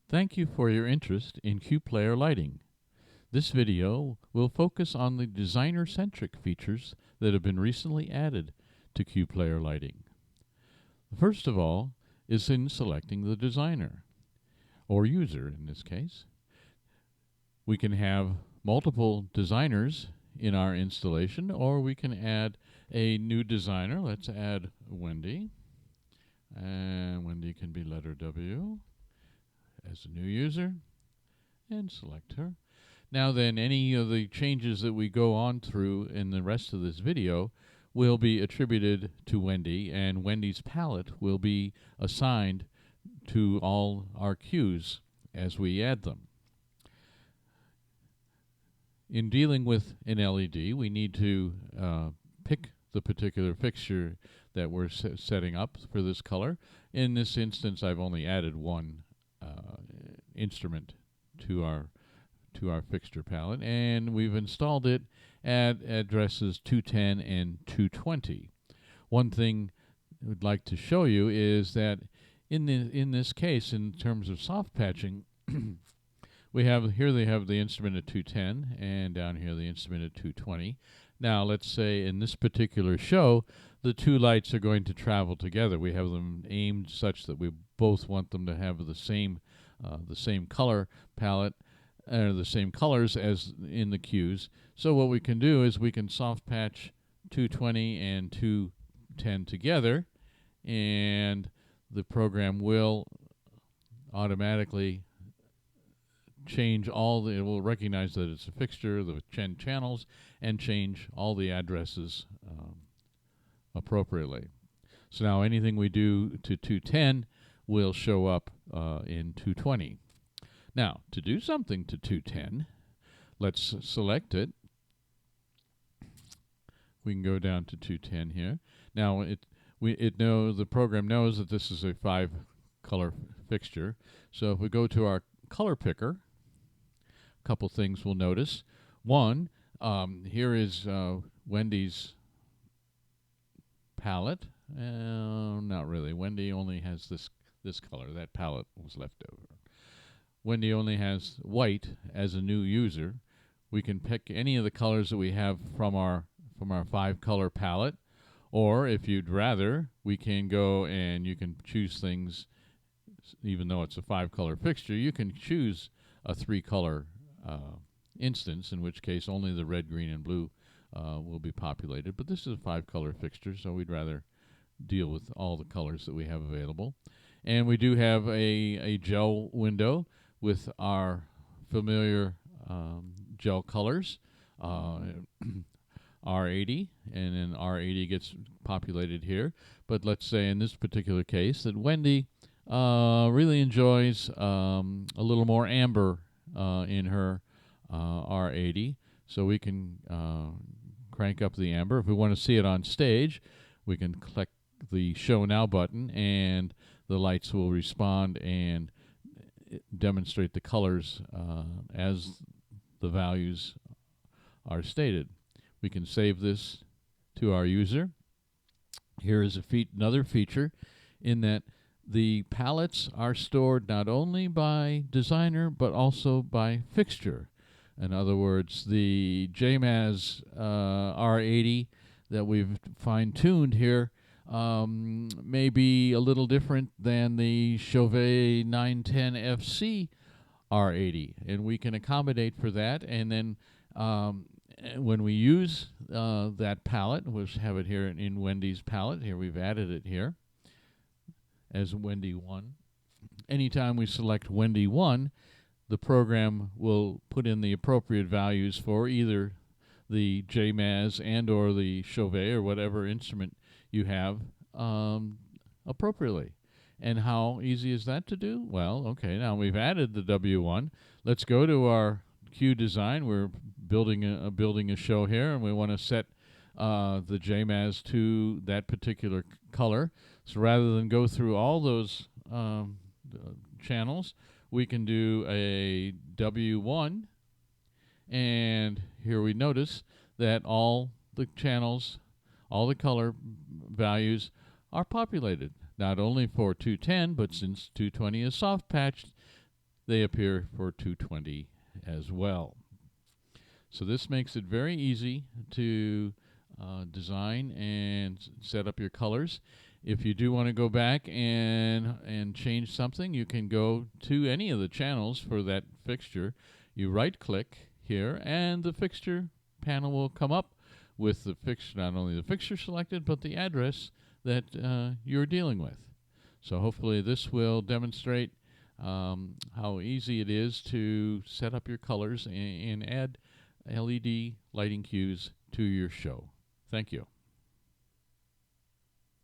Thank you for your interest in QPlayer lighting. This video will focus on the designer-centric features that have been recently added to QPlayer lighting. First of all is in selecting the designer, or user in this case. We can have multiple designers in our installation, or we can add a new designer. Let's add Wendy, and Wendy can be letter W as a new user, and select her. Now then, any of the changes that we go on through in the rest of this video will be attributed to Wendy, and Wendy's palette will be assigned to all our cues as we add them. In dealing with an LED, we need to pick the particular fixture that we're setting up for this color. In this instance, I've only added one instrument to our fixture palette, and we've installed it at addresses 210 and 220. One thing I would like to show you is that in this case, in terms of soft patching, we have here they have the instrument at 210, and down here the instrument at 220. Now let's say in this particular show, the two lights are going to travel together. We have them aimed such that we both want them to have the same color palette, the same colors as in the cues. So what we can do is we can soft patch 220 and 210 together, and the program will automatically change it will recognize that it's a fixture, the channels, and change all the addresses appropriately. So now anything we do to 210 will show up in 220. Now, to do something to 210, let's select it. We can go down to 210 here. Now, the program knows that this is a 5-color fixture. So if we go to our color picker, a couple things we'll notice. One, here is Wendy's palette. Not really. Wendy only has this color. That palette was left over. Wendy only has white as a new user. We can pick any of the colors that we have from our 5-color palette, or if you'd rather, we can go and you can choose things. Even though it's a 5-color fixture, you can choose a 3-color instance, in which case only the red, green, and blue will be populated. But this is a 5-color fixture, so we'd rather deal with all the colors that we have available. And we do have a gel window with our familiar gel colors, R80, and then R80 gets populated here. But let's say in this particular case that Wendy really enjoys a little more amber in her R80, so we can crank up the amber. If we want to see it on stage, we can click the Show Now button, and the lights will respond and demonstrate the colors as the values are stated. We can save this to our user. Here is another feature in that the palettes are stored not only by designer but also by fixture. In other words, the JMAS R80 that we've fine-tuned here may be a little different than the Chauvet 910 FC R80, and we can accommodate for that. And then when we use that palette, we'll have it here in Wendy's palette. Here we've added it here as WendyOne. Anytime we select WendyOne, the program will put in the appropriate values for either the JMAS and or the Chauvet or whatever instrument you have appropriately. And how easy is that to do? Well, okay, now we've added the W1. Let's go to our cue design. We're building a show here, and we want to set the JMAS to that particular color. So rather than go through all those channels, we can do a W1, and here we notice that all the channels, all the color values are populated, not only for 210, but since 220 is soft patched, they appear for 220 as well. So this makes it very easy to design and set up your colors. If you do want to go back and change something, you can go to any of the channels for that fixture. You right click here and the fixture panel will come up with the fixture, not only the fixture selected, but the address that you're dealing with. So hopefully this will demonstrate how easy it is to set up your colors and add LED lighting cues to your show. Thank you.